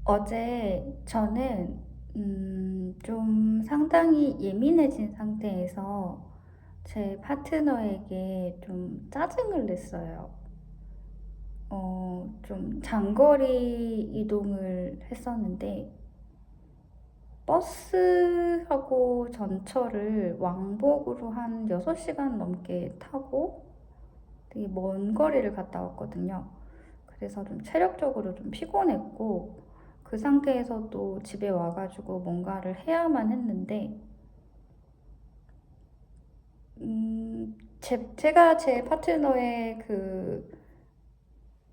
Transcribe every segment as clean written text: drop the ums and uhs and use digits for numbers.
어제 저는 좀 상당히 예민해진 상태에서 제 파트너에게 좀 짜증을 냈어요. 좀 장거리 이동을 했었는데 버스하고 전철을 왕복으로 한 6시간 넘게 타고 되게 먼 거리를 갔다 왔거든요. 그래서 좀 체력적으로 좀 피곤했고, 그 상태에서 또 집에 와가지고 뭔가를 해야만 했는데, 제가 제 파트너의 그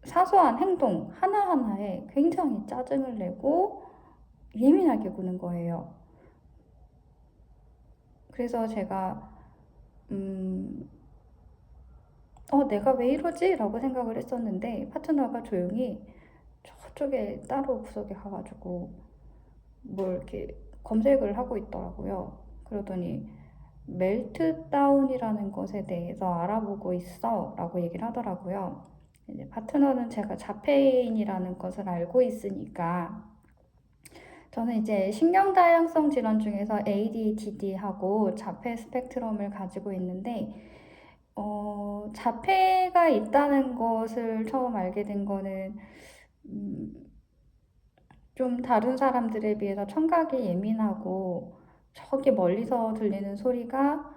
사소한 행동 하나하나에 굉장히 짜증을 내고 예민하게 구는 거예요. 그래서 제가, 음, 내가 왜 이러지? 라고 생각을 했었는데, 파트너가 조용히 저쪽에 따로 구석에 가가지고 뭘 이렇게 검색을 하고 있더라고요. 그러더니 멜트다운이라는 것에 대해서 알아보고 있어 라고 얘기를 하더라고요. 이제 파트너는 제가 자폐인이라는 것을 알고 있으니까 저는 이제 신경다양성 질환 중에서 ADHD하고 자폐 스펙트럼을 가지고 있는데 자폐가 있다는 것을 처음 알게 된 거는 음, 좀 다른 사람들에 비해서 청각이 예민하고 저기 멀리서 들리는 소리가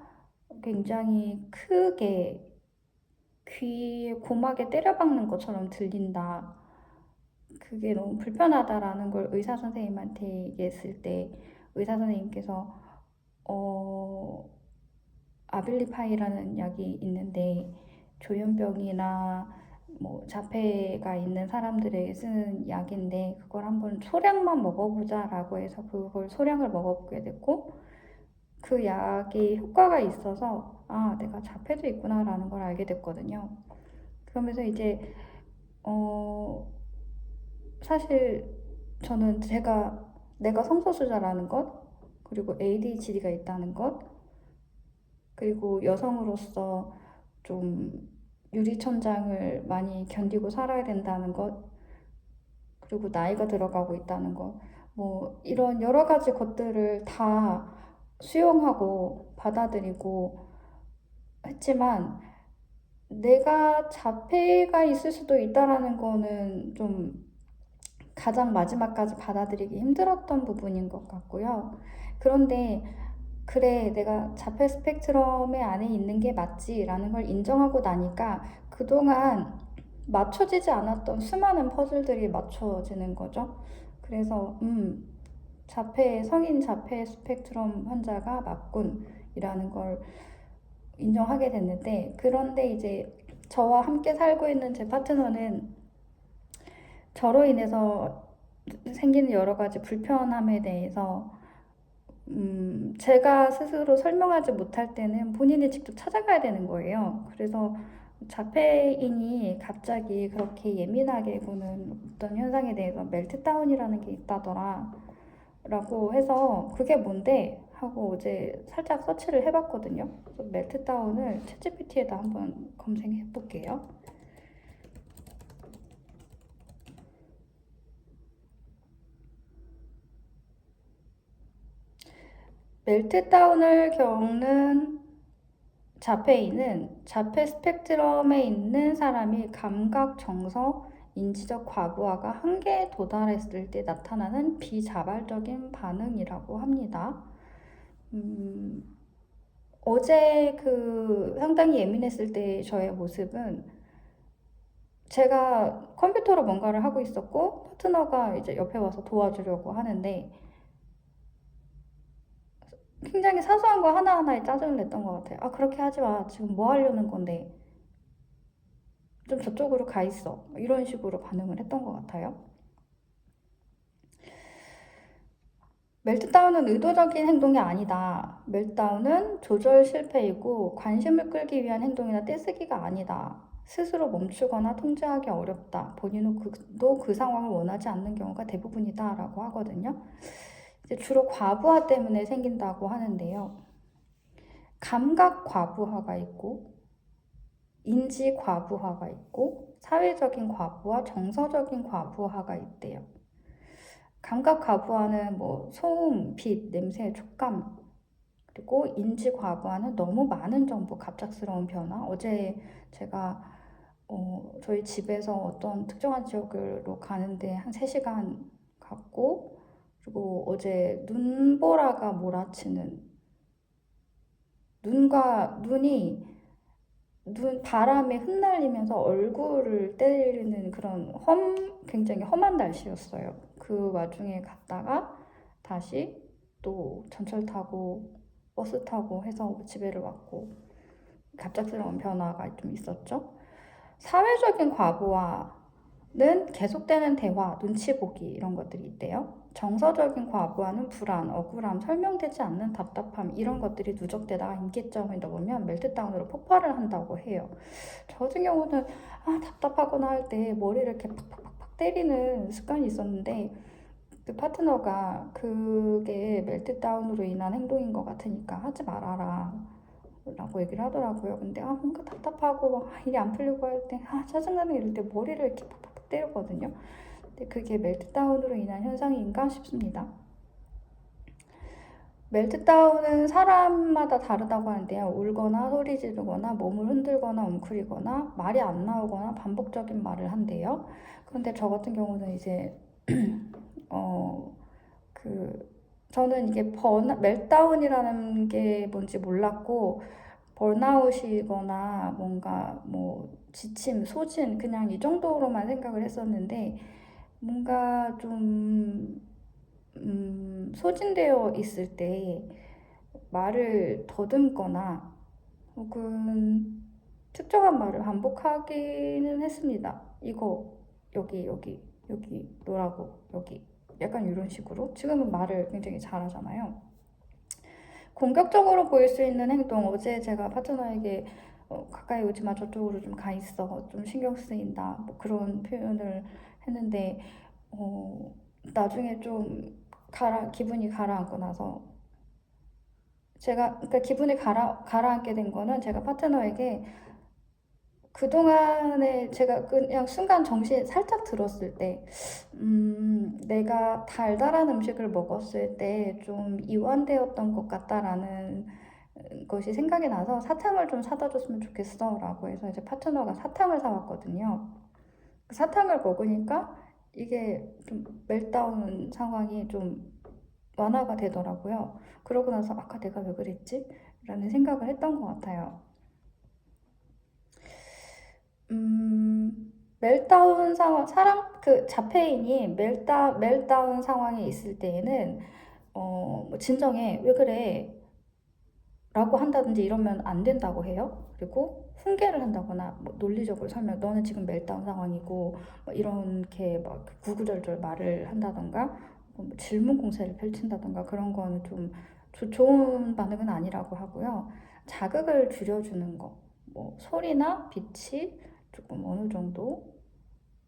굉장히 크게 귀에 고막에 때려박는 것처럼 들린다. 그게 너무 불편하다라는 걸 의사 선생님한테 얘기했을 때 의사 선생님께서 어, 아빌리파이라는 약이 있는데 조현병이나 뭐 자폐가 있는 사람들에게 쓰는 약인데 그걸 한번 소량만 먹어보자라고 해서 그걸 소량을 먹어보게 됐고 그 약이 효과가 있어서 아 내가 자폐도 있구나라는 걸 알게 됐거든요. 그러면서 이제 어 사실 저는 내가 성소수자라는 것 그리고 ADHD가 있다는 것 그리고 여성으로서 좀 유리천장을 많이 견디고 살아야 된다는 것, 그리고 나이가 들어가고 있다는 것, 뭐 이런 여러 가지 것들을 다 수용하고 받아들이고 했지만 내가 자폐가 있을 수도 있다라는 거는 좀 가장 마지막까지 받아들이기 힘들었던 부분인 것 같고요. 그런데 그래, 내가 자폐 스펙트럼의 안에 있는 게 맞지라는 걸 인정하고 나니까 그동안 맞춰지지 않았던 수많은 퍼즐들이 맞춰지는 거죠. 그래서, 성인 자폐 스펙트럼 환자가 맞군이라는 걸 인정하게 됐는데, 그런데 이제 저와 함께 살고 있는 제 파트너는 저로 인해서 생기는 여러 가지 불편함에 대해서 제가 스스로 설명하지 못할 때는 본인이 직접 찾아가야 되는 거예요. 그래서 자폐인이 갑자기 그렇게 예민하게 구는 어떤 현상에 대해서 멜트다운이라는 게 있다더라. 라고 해서 그게 뭔데? 하고 어제 살짝 서치를 해봤거든요. 그래서 멜트다운을 챗GPT에다 한번 검색해 볼게요. 멜트다운을 겪는 자폐인은 자폐 스펙트럼에 있는 사람이 감각 정서, 인지적 과부하가 한계에 도달했을 때 나타나는 비자발적인 반응이라고 합니다. 음, 어제 그 상당히 예민했을 때 저의 모습은 제가 컴퓨터로 뭔가를 하고 있었고 파트너가 이제 옆에 와서 도와주려고 하는데 굉장히 사소한 거 하나하나에 짜증을 냈던 것 같아요. 아, 그렇게 하지 마. 지금 뭐 하려는 건데. 좀 저쪽으로 가 있어. 이런 식으로 반응을 했던 것 같아요. 멜트다운은 의도적인 행동이 아니다. 멜트다운은 조절 실패이고 관심을 끌기 위한 행동이나 떼쓰기가 아니다. 스스로 멈추거나 통제하기 어렵다. 본인도 그 상황을 원하지 않는 경우가 대부분이다. 라고 하거든요. 이제 주로 과부하 때문에 생긴다고 하는데요. 감각 과부하가 있고, 인지 과부하가 있고, 사회적인 과부하, 정서적인 과부하가 있대요. 감각 과부하는 뭐 소음, 빛, 냄새, 촉감, 그리고 인지 과부하는 너무 많은 정보, 갑작스러운 변화. 어제 제가 저희 집에서 어떤 특정한 지역으로 가는데 한 3시간 갔고, 그리고 어제 눈보라가 몰아치는, 눈 바람에 흩날리면서 얼굴을 때리는 그런 굉장히 험한 날씨였어요. 그 와중에 갔다가 다시 또 전철 타고 버스 타고 해서 집에를 왔고, 갑작스러운 변화가 좀 있었죠. 사회적인 과부하는 계속되는 대화, 눈치 보기 이런 것들이 있대요. 정서적인 과부하는 불안, 억울함, 설명되지 않는 답답함 이런 것들이 누적되다가 임기점을 넘으면 멜트다운으로 폭발을 한다고 해요. 저 같은 경우는 답답하거나 할 때 머리를 이렇게 팍팍팍 때리는 습관이 있었는데, 그 파트너가 그게 멜트다운으로 인한 행동인 것 같으니까 하지 말아라 라고 얘기를 하더라고요. 근데 뭔가 답답하고 막 일이 안 풀리고 할 때 짜증나는 이럴 때 머리를 이렇게 팍팍 때렸거든요. 근데 그게 멜트다운으로 인한 현상인가 싶습니다. 멜트다운은 사람마다 다르다고 하는데요. 울거나 소리 지르거나 몸을 흔들거나 웅크리거나 말이 안 나오거나 반복적인 말을 한대요. 그런데 저 같은 경우는 이제 저는 이게 멜다운이라는 게 뭔지 몰랐고, 번아웃이거나 뭔가 뭐 지침, 소진 그냥 이 정도로만 생각을 했었는데, 뭔가 좀 소진되어 있을 때 말을 더듬거나 혹은 특정한 말을 반복하기는 했습니다. 이거 여기 노라고 여기 약간 이런 식으로. 지금은 말을 굉장히 잘하잖아요. 공격적으로 보일 수 있는 행동. 어제 제가 파트너에게 가까이 오지 마, 저쪽으로 좀 가 있어, 좀 신경 쓰인다, 뭐 그런 표현을 했는데, 나중에 좀 기분이 가라앉고 나서 그러니까 기분이 가라앉게 된 거는 제가 파트너에게 그동안에 제가 그냥 순간 정신이 살짝 들었을 때, 내가 달달한 음식을 먹었을 때 좀 이완되었던 것 같다라는 것이 생각이 나서 사탕을 좀 사다 줬으면 좋겠어 라고 해서 이제 파트너가 사탕을 사왔거든요. 사탕을 먹으니까 이게 좀 멜다운 상황이 좀 완화가 되더라고요. 그러고 나서 아까 내가 왜 그랬지? 라는 생각을 했던 것 같아요. 멜다운 상황, 자폐인이 멜다운 상황에 있을 때에는, 뭐 진정해, 왜 그래? 라고 한다든지 이러면 안 된다고 해요. 그리고 훈계를 한다거나, 뭐 논리적으로 너는 지금 멜다운 상황이고, 뭐 이렇게 막 구구절절 말을 한다던가, 뭐 질문 공세를 펼친다던가, 그런 거는 좀 좋은 반응은 아니라고 하고요. 자극을 줄여주는 거, 뭐 소리나 빛이 조금 어느 정도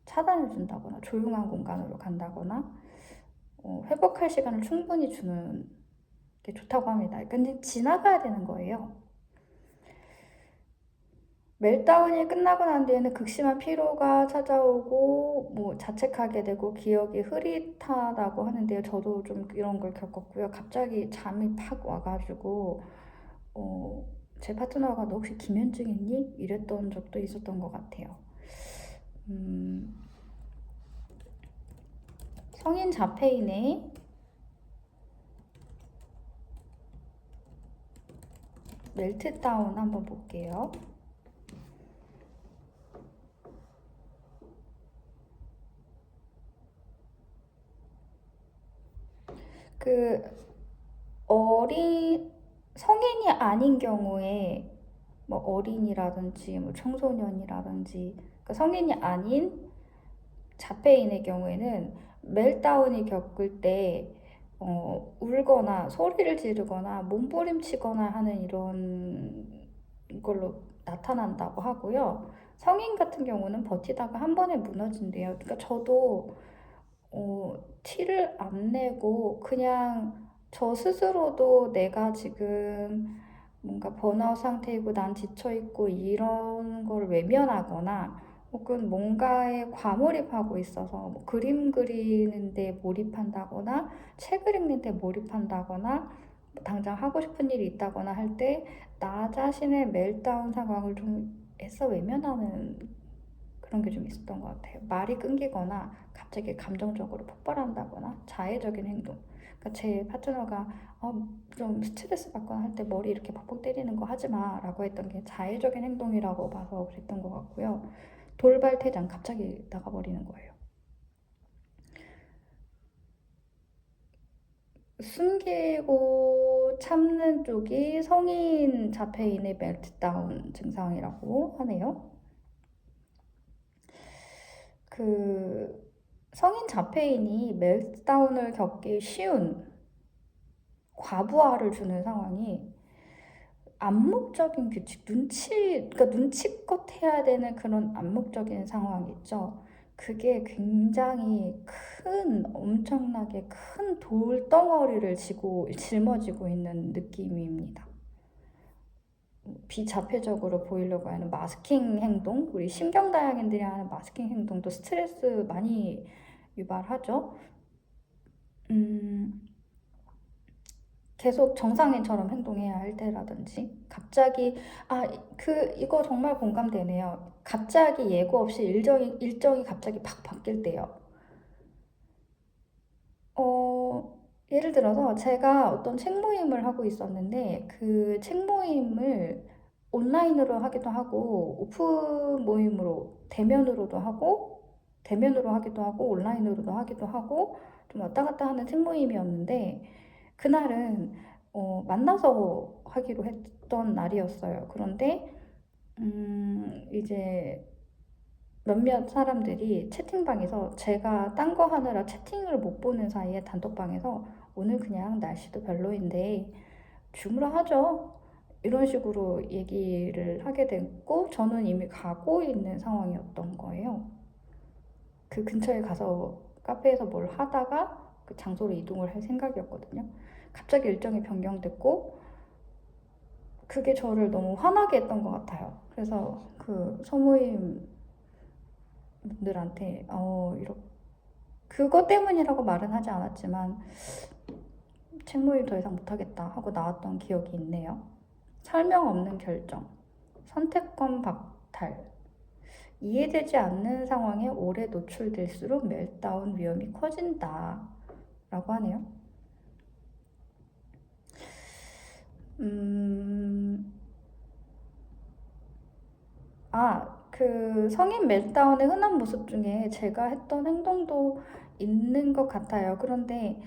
차단해 준다거나 조용한 공간으로 간다거나, 회복할 시간을 충분히 주는 게 좋다고 합니다. 근데 지나가야 되는 거예요. 멜다운이 끝나고 난 뒤에는 극심한 피로가 찾아오고 뭐 자책하게 되고 기억이 흐릿하다고 하는데요. 저도 좀 이런 걸 겪었고요. 갑자기 잠이 팍 와가지고 제 파트너가 너 혹시 기면증 있니? 이랬던 적도 있었던 것 같아요. 성인 자폐인의 멜트다운 한번 볼게요. 성인이 아닌 경우에 뭐 어린이라든지 뭐 청소년이라든지, 그러니까 성인이 아닌 자폐인의 경우에는 멜다운이 겪을 때 울거나 소리를 지르거나 몸부림치거나 하는 이런 걸로 나타난다고 하고요. 성인 같은 경우는 버티다가 한 번에 무너진대요. 그러니까 저도 티를 안 내고 그냥 저 스스로도 내가 지금 뭔가 번아웃 상태이고 난 지쳐있고 이런 걸 외면하거나 혹은 뭔가에 과몰입하고 있어서 뭐 그림 그리는데 몰입한다거나 책을 읽는데 몰입한다거나 뭐 당장 하고 싶은 일이 있다거나 할 때 나 자신의 멜다운 상황을 좀 애써 외면하는 그런 게 좀 있었던 것 같아요. 말이 끊기거나 갑자기 감정적으로 폭발한다거나 자해적인 행동. 그러니까 제 파트너가 좀 스트레스 받거나 할 때 머리 이렇게 팍팍 때리는 거 하지 마 라고 했던 게 자해적인 행동이라고 봐서 그랬던 것 같고요. 돌발 퇴장 갑자기 나가버리는 거예요. 숨기고 참는 쪽이 성인 자폐인의 멜트다운 증상이라고 하네요. 그 성인 자폐인이 멜트다운을 겪기 쉬운 과부하를 주는 상황이 암묵적인 규칙, 그러니까 눈치껏 해야 되는 그런 암묵적인 상황 있죠. 그게 굉장히 엄청나게 큰 돌덩어리를 짊어지고 있는 느낌입니다. 비자폐적으로 보이려고 하는 마스킹 행동, 우리 신경다양인들이 하는 마스킹 행동도 스트레스 많이 유발하죠. 음, 계속 정상인처럼 행동해야 할 때라든지 갑자기 이거 정말 공감되네요. 갑자기 예고 없이 일정이 갑자기 팍 바뀔 때요. 예를 들어서 제가 어떤 책 모임을 하고 있었는데 그 책 모임을 온라인으로 하기도 하고 오프 모임으로 대면으로 하기도 하고 온라인으로도 하기도 하고 좀 왔다 갔다 하는 책 모임이었는데 그날은 만나서 하기로 했던 날이었어요. 그런데 이제 몇몇 사람들이 채팅방에서 제가 딴 거 하느라 채팅을 못 보는 사이에 단톡방에서 오늘 그냥 날씨도 별로인데 줌으로 하죠. 이런 식으로 얘기를 하게 됐고 저는 이미 가고 있는 상황이었던 거예요. 그 근처에 가서 카페에서 뭘 하다가 그 장소로 이동을 할 생각이었거든요. 갑자기 일정이 변경됐고 그게 저를 너무 화나게 했던 것 같아요. 그래서 그 소모임 분들한테 그것 때문이라고 말은 하지 않았지만 책 모임 더 이상 못하겠다 하고 나왔던 기억이 있네요. 설명 없는 결정, 선택권 박탈, 이해되지 않는 상황에 오래 노출될수록 멜다운 위험이 커진다 라고 하네요. 그 성인 멜다운의 흔한 모습 중에 제가 했던 행동도 있는 것 같아요. 그런데,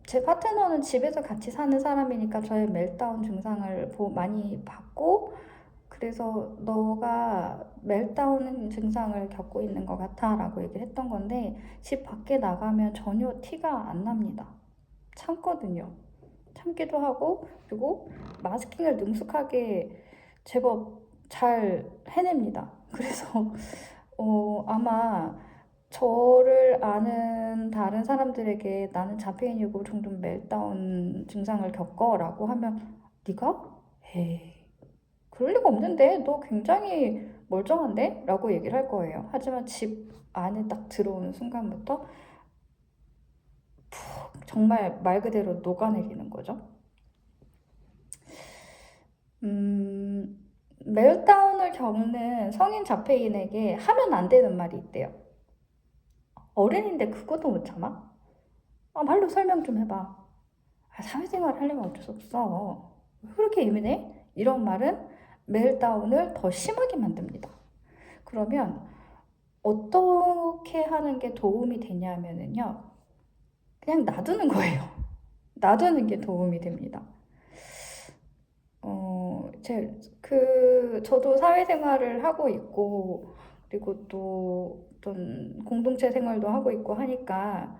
제 파트너는 집에서 같이 사는 사람이니까 저의 멜다운 증상을 많이 봤고, 그래서 너가 멜다운 증상을 겪고 있는 것 같아 라고 얘기를 했던 건데, 집 밖에 나가면 전혀 티가 안 납니다. 참거든요. 참기도 하고, 그리고 마스킹을 능숙하게 제법 잘 해냅니다. 그래서 아마 저를 아는 다른 사람들에게 나는 자폐인이고 종종 멜다운 증상을 겪어라고 하면 네가? 에이 그럴 리가 없는데 너 굉장히 멀쩡한데? 라고 얘기를 할 거예요. 하지만 집 안에 딱 들어오는 순간부터 정말 말 그대로 녹아내리는 거죠. 멜다운을 겪는 성인 자폐인에게 하면 안 되는 말이 있대요. 어른인데 그것도 못 참아? 말로 설명 좀 해봐. 사회생활 하려면 어쩔 수 없어. 왜 그렇게 예민해? 이런 말은 멜다운을 더 심하게 만듭니다. 그러면 어떻게 하는 게 도움이 되냐면요. 그냥 놔두는 거예요. 놔두는 게 도움이 됩니다. 저도 사회생활을 하고 있고, 그리고 또 어떤 공동체 생활도 하고 있고 하니까,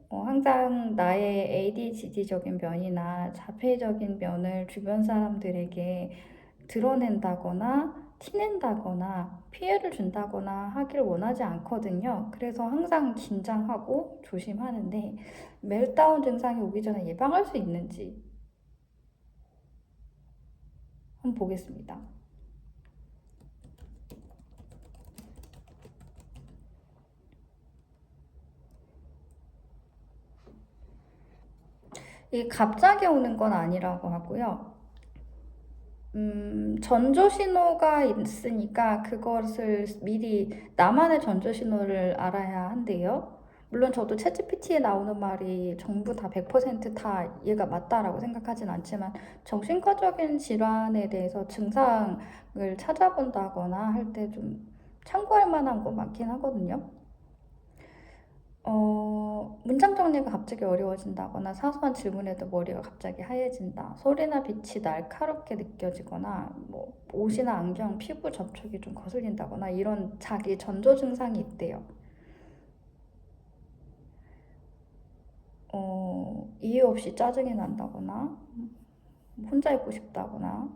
항상 나의 ADHD적인 면이나 자폐적인 면을 주변 사람들에게 드러낸다거나, 티낸다거나, 피해를 준다거나 하길 원하지 않거든요. 그래서 항상 긴장하고 조심하는데, 멜다운 증상이 오기 전에 예방할 수 있는지 한번 보겠습니다. 이 갑자기 오는 건 아니라고 하고요. 전조 신호가 있으니까 그것을 미리 나만의 전조 신호를 알아야 한대요. 물론 저도 챗GPT에 나오는 말이 전부 다 100%다 얘가 맞다라고 생각하진 않지만 정신과적인 질환에 대해서 증상을 찾아본다거나 할 때 좀 참고할 만한 거 많긴 하거든요. 문장 정리가 갑자기 어려워진다거나 사소한 질문에도 머리가 갑자기 하얘진다. 소리나 빛이 날카롭게 느껴지거나 뭐 옷이나 안경, 피부 접촉이 좀 거슬린다거나 이런 자기 전조 증상이 있대요. 이유 없이 짜증이 난다거나 혼자 있고 싶다거나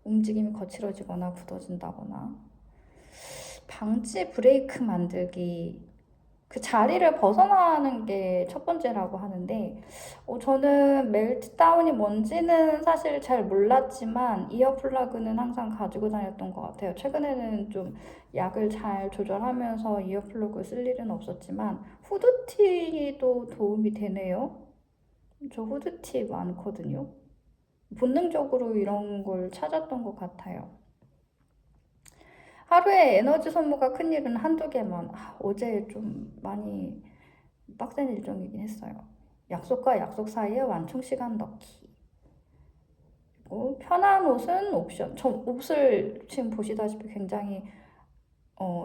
움직임이 거칠어지거나 굳어진다거나 방지 브레이크 만들기 그 자리를 벗어나는 게 첫 번째라고 하는데, 저는 멜트다운이 뭔지는 사실 잘 몰랐지만, 이어 플러그는 항상 가지고 다녔던 것 같아요. 최근에는 좀 약을 잘 조절하면서 이어 플러그 쓸 일은 없었지만, 후드티도 도움이 되네요. 저 후드티 많거든요. 본능적으로 이런 걸 찾았던 것 같아요. 하루에 에너지 소모가 큰 일은 한두 개만. 어제 좀 많이 빡센 일정이긴 했어요. 약속과 약속 사이에 완충 시간 넣기. 그리고 편한 옷은 옵션. 저 옷을 지금 보시다시피 굉장히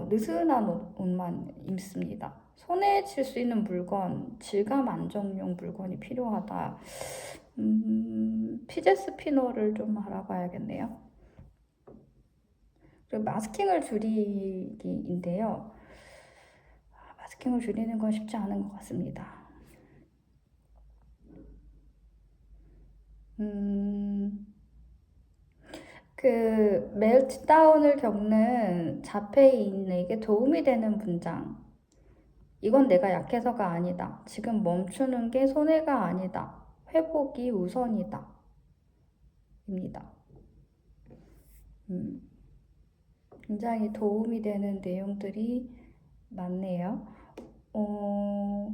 느슨한 옷만 입습니다. 손에 쥘 수 있는 물건, 질감 안정용 물건이 필요하다. 피제 스피너를 좀 알아봐야겠네요. 그리고 마스킹을 줄이기인데요. 마스킹을 줄이는 건 쉽지 않은 것 같습니다. 그 멜트다운을 겪는 자폐인에게 도움이 되는 문장. 이건 내가 약해서가 아니다. 지금 멈추는 게 손해가 아니다. 회복이 우선이다. 입니다. 음, 굉장히 도움이 되는 내용들이 많네요. 어,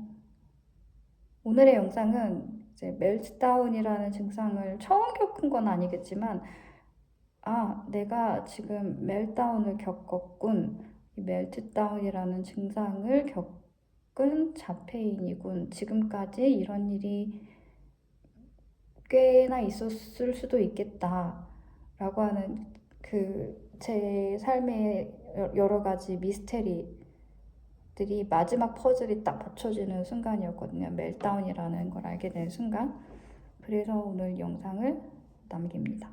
오늘의 영상은 이제 멜트다운이라는 증상을 처음 겪은 건 아니겠지만 내가 지금 멜다운을 겪었군. 이 멜트다운이라는 증상을 겪은 자폐인이군. 지금까지 이런 일이 꽤나 있었을 수도 있겠다. 라고 하는 제 삶의 여러 가지 미스테리들이 마지막 퍼즐이 딱 받쳐지는 순간이었거든요. 멜다운이라는 걸 알게 된 순간. 그래서 오늘 영상을 남깁니다.